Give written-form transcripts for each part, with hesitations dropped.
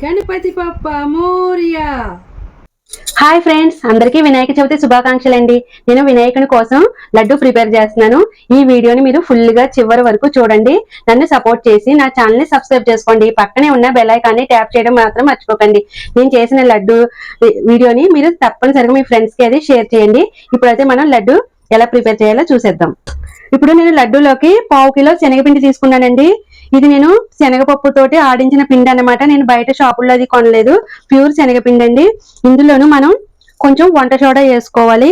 గణపతి పప్ప Morya. Hi friends, అందరికీ వినాయక చవితి శుభాకాంక్షలు అండి. నేను వినాయకుని కోసం లడ్డు ప్రిపేర్ చేస్తున్నాను. ఈ వీడియోని మీరు ఫుల్ గా చివరి వరకు చూడండి. నన్ను సపోర్ట్ చేసి నా ఛానల్ ని సబ్స్క్రైబ్ చేసుకోండి. పక్కనే ఉన్న బెల్ ఐకాన్ ని ట్యాప్ చేయడం మాత్రం మర్చిపోకండి. నేను చేసిన లడ్డు వీడియోని మీరు తప్పనిసరిగా మీ ఫ్రెండ్స్ కి అది షేర్ చేయండి. ఇప్పుడైతే మనం లడ్డు ఎలా ప్రిపేర్ చేయాలో చూసేద్దాం. ఇప్పుడు నేను లడ్డూలోకి 1/2 కిలో శనగపిండి తీసుకున్నానండి. ఇది నేను శనగపప్పు తోటి ఆడించిన పిండి అనమాట. నేను బయట షాపుల్లో అది కొనలేదు, ప్యూర్ శనగపిండి అండి. ఇందులోను మనం కొంచెం వంట సోడా వేసుకోవాలి.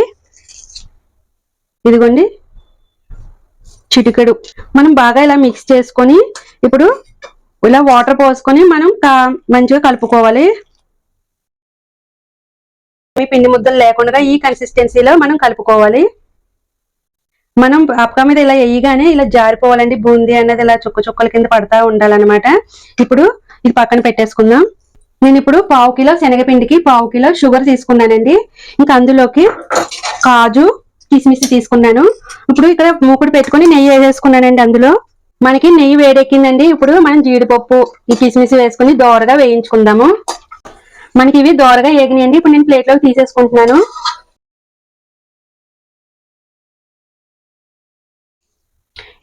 ఇదిగోండి చిటికెడు. మనం బాగా ఇలా మిక్స్ చేసుకొని ఇప్పుడు ఇలా వాటర్ పోసుకొని మనం మంచిగా కలుపుకోవాలి. పిండి ముద్దలు లేకుండా ఈ కన్సిస్టెన్సీలో మనం కలుపుకోవాలి. మనం అప్పక మీద ఇలా వేయగానే ఇలా జారిపోవాలండి. బూందీ అనేది ఇలా చుక్క చుక్కల కింద పడతా ఉండాలన్నమాట. ఇప్పుడు ఇది పక్కన పెట్టేసుకుందాం. నేను ఇప్పుడు 1/2 కిలో శనగపిండికి 1/2 కిలో షుగర్ తీసుకున్నానండి. ఇంకా అందులోకి కాజు కిస్మిస్ తీసుకున్నాను. ఇప్పుడు ఇక్కడ మూకుడు పెట్టుకుని నెయ్యి వేసేసుకున్నానండి. అందులో మనకి నెయ్యి వేడెక్కిందండి. ఇప్పుడు మనం జీడిపప్పు ఈ కిస్మిస్ వేసుకుని దోరగా వేయించుకుందాము. మనకి ఇవి దోరగా వేగినాయండి. ఇప్పుడు నేను ప్లేట్లోకి తీసేసుకుంటున్నాను.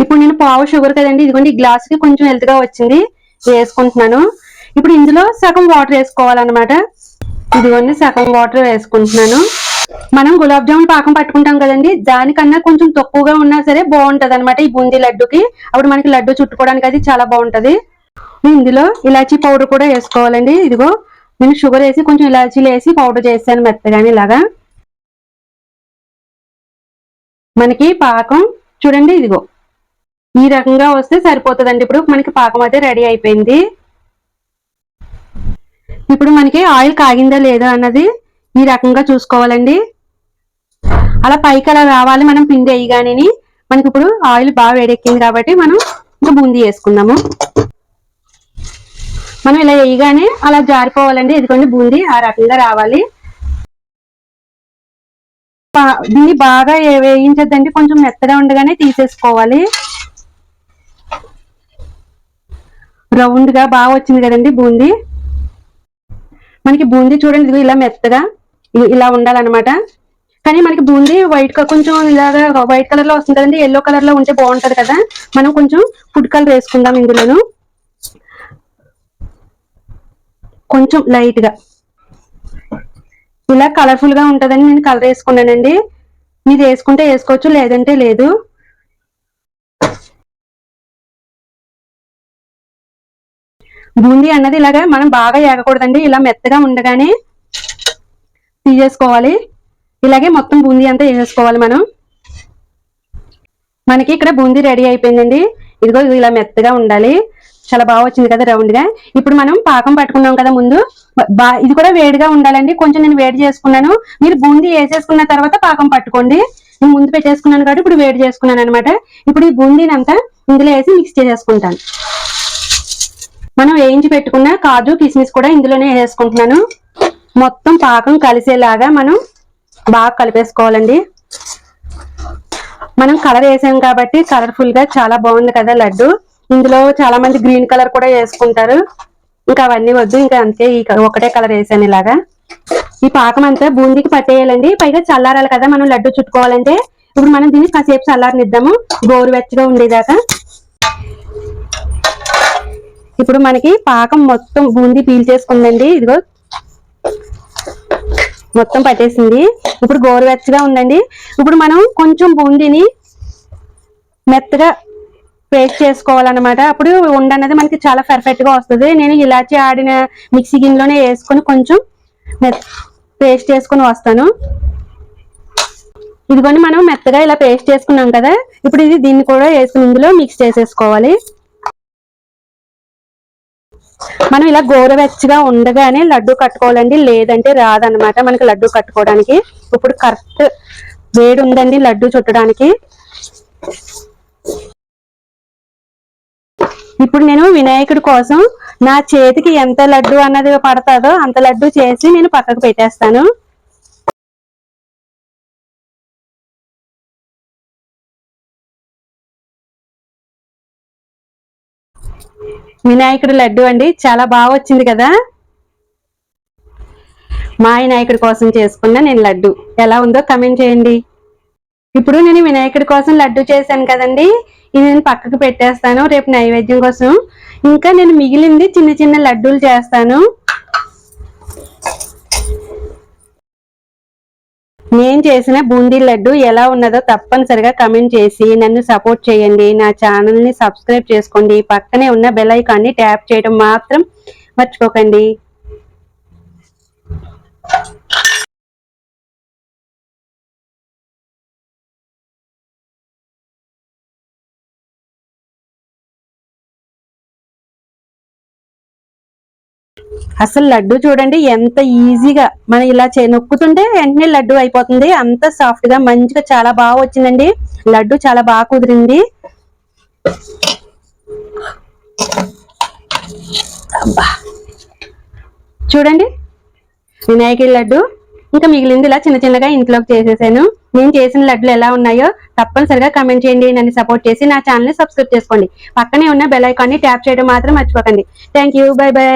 ఇప్పుడు నేను 1/2 షుగర్ కదండి, ఇదిగోండి ఈ గ్లాస్ కి కొంచెం హెల్త్గా వచ్చింది, వేసుకుంటున్నాను. ఇప్పుడు ఇందులో సగం వాటర్ వేసుకోవాలన్నమాట. ఇదిగోండి సగం వాటర్ వేసుకుంటున్నాను. మనం గులాబ్ జామున్ పాకం పట్టుకుంటాం కదండి, దానికన్నా కొంచెం తక్కువగా ఉన్నా సరే బాగుంటది అనమాట ఈ బూందీ లడ్డుకి. అప్పుడు మనకి లడ్డు చుట్టుకోవడానికి అది చాలా బాగుంటది. ఇందులో ఇలాచీ పౌడర్ కూడా వేసుకోవాలండి. ఇదిగో నేను షుగర్ వేసి కొంచెం ఇలాచీలు వేసి పౌడర్ చేశాను మెత్తగాని. ఇలాగా మనకి పాకం చూడండి, ఇదిగో ఈ రకంగా వస్తే సరిపోతుందండి. ఇప్పుడు మనకి పాకం అయితే రెడీ అయిపోయింది. ఇప్పుడు మనకి ఆయిల్ కాగిందా లేదా అన్నది ఈ రకంగా చూసుకోవాలండి. అలా పైకి అలా రావాలి మనం పిండి వేయగానే. మనకి ఇప్పుడు ఆయిల్ బాగా వేడెక్కింది కాబట్టి మనం ఇంకా బూందీ వేసుకుందాము. మనం ఇలా వేయగానే అలా జారిపోవాలండి. ఇదిగోండి బూందీ ఆ రకంగా రావాలి. దీన్ని బాగా వేయించద్దండి, కొంచెం మెత్తగా ఉండగానే తీసేసుకోవాలి. రౌండ్ గా బాగా వచ్చింది కదండి బూందీ. మనకి బూందీ చూడండి ఇది ఇలా మెత్తగా ఇలా ఉండాలన్నమాట. కానీ మనకి బూందీ వైట్ కొంచెం ఇలాగా వైట్ కలర్ లో వస్తుంది కదండి, ఎల్లో కలర్ లో ఉంటే బాగుంటది కదా. మనం కొంచెం ఫుడ్ కలర్ వేసుకుందాం ఇందులోను, కొంచెం లైట్ గా ఇలా కలర్ఫుల్ గా ఉంటదని నేను కలర్ వేసుకున్నానండి. మీరు వేసుకుంటే వేసుకోవచ్చు, లేదంటే లేదు. బూందీ అన్నది ఇలాగా మనం బాగా ఏగకూడదండి, ఇలా మెత్తగా ఉండగానే తీసేసుకోవాలి. ఇలాగే మొత్తం బూందీ అంతా వేసేసుకోవాలి మనం. మనకి ఇక్కడ బూందీ రెడీ అయిపోయిందండి. ఇదిగో ఇలా మెత్తగా ఉండాలి, చాలా బాగా వచ్చింది కదా రౌండ్ గా. ఇప్పుడు మనం పాకం పట్టుకున్నాం కదా ముందు, ఇది కూడా వేడిగా ఉండాలండి. కొంచెం నేను వేడి చేసుకున్నాను, మీరు బూందీ వేసేసుకున్న తర్వాత పాకం పట్టుకోండి. నేను ముందు పెట్టేసుకున్నాను కాబట్టి ఇప్పుడు వేడి చేసుకున్నాను అనమాట. ఇప్పుడు ఈ బూందీని అంతా ఇందులో వేసి మిక్స్ చేసేసుకుంటాను. మనం వేయించి పెట్టుకున్న కాజు కిస్మిస్ కూడా ఇందులోనే వేసుకుంటున్నాను. మొత్తం పాకం కలిసేలాగా మనం బాగా కలిపేసుకోవాలండి. మనం కలర్ వేసాం కాబట్టి కలర్ఫుల్ గా చాలా బాగుంది కదా లడ్డు. ఇందులో చాలా మంది గ్రీన్ కలర్ కూడా వేసుకుంటారు, ఇంకా అవన్నీ వద్దు, ఇంకా అంతే ఈ ఒకటే కలర్ వేసాను ఇలాగా. ఈ పాకం అంతా బూందీకి పట్టేయాలండి. పైగా చల్లారాలి కదా మనం లడ్డు చుట్టుకోవాలంటే. ఇప్పుడు మనం దీన్ని కాసేపు చల్లారనిద్దాము, గోరువెచ్చగా ఉండేదాకా. ఇప్పుడు మనకి పాకం మొత్తం బూందీ పీల్చేసుకుందండి. ఇదిగో మొత్తం పట్టేసింది. ఇప్పుడు గోరువెచ్చగా ఉందండి. ఇప్పుడు మనం కొంచెం బూందీని మెత్తగా పేస్ట్ చేసుకోవాలన్నమాట. అప్పుడు ఉండన్నది మనకి చాలా పర్ఫెక్ట్ గా వస్తుంది. నేను ఇలాచి ఆడిన మిక్సీ గిన్నెలోనే వేసుకొని కొంచెం పేస్ట్ చేసుకుని వస్తాను. ఇదిగోండి మనం మెత్తగా ఇలా పేస్ట్ చేసుకున్నాం కదా. ఇప్పుడు ఇది దీన్ని కూడా వేసుకుని ఇందులో మిక్స్ చేసేసుకోవాలి. మనం ఇలా గోరువెచ్చగా ఉండగానే లడ్డు కట్టుకోవాలండి, లేదంటే రాదనమాట మనకి లడ్డు కట్టుకోవడానికి. ఇప్పుడు కరెక్ట్ వేడి ఉందండి లడ్డు చుట్టడానికి. ఇప్పుడు నేను వినాయకుడి కోసం నా చేతికి ఎంత లడ్డు అన్నది పడతాదో అంత లడ్డు చేసి నేను పక్కకు పెట్టేస్తాను. వినాయకుడి లడ్డు అండి, చాలా బాగా వచ్చింది కదా. మా వినాయకుడి కోసం చేసుకున్న నేను లడ్డు ఎలా ఉందో కమెంట్ చేయండి. ఇప్పుడు నేను వినాయకుడి కోసం లడ్డు చేశాను కదండి, ఇది నేను పక్కకు పెట్టేస్తాను రేపు నైవేద్యం కోసం. ఇంకా నేను మిగిలింది చిన్న చిన్న లడ్డూలు చేస్తాను. నేను చేసిన బూందీ లడ్డు ఎలా ఉన్నదో తప్పనిసరిగా కమెంట్ చేసి నన్ను సపోర్ట్ చేయండి. నా ఛానల్ ని సబ్స్క్రైబ్ చేసుకోండి. పక్కనే ఉన్న బెల్ ఐకాన్ని ట్యాప్ చేయడం మాత్రం మర్చిపోకండి. అసలు లడ్డు చూడండి ఎంత ఈజీగా మనం ఇలా నొక్కుతుంటే వెంటనే లడ్డు అయిపోతుంది. అంత సాఫ్ట్ గా మంచిగా చాలా బాగా వచ్చిందండి. లడ్డు చాలా బాగా కుదిరింది. అబ్బా చూడండి వినాయకుడి లడ్డు. ఇంకా మిగిలింది ఇలా చిన్న చిన్నగా ఇంట్లోకి చేసేసాను. నేను చేసిన లడ్డులు ఎలా ఉన్నాయో తప్పనిసరిగా కమెంట్ చేయండి. నన్ను సపోర్ట్ చేసి నా ఛానల్ ని సబ్స్క్రైబ్ చేసుకోండి. పక్కనే ఉన్న బెల్ ఐకాన్ని ట్యాప్ చేయడం మాత్రం మర్చిపోకండి. Thank you. By by.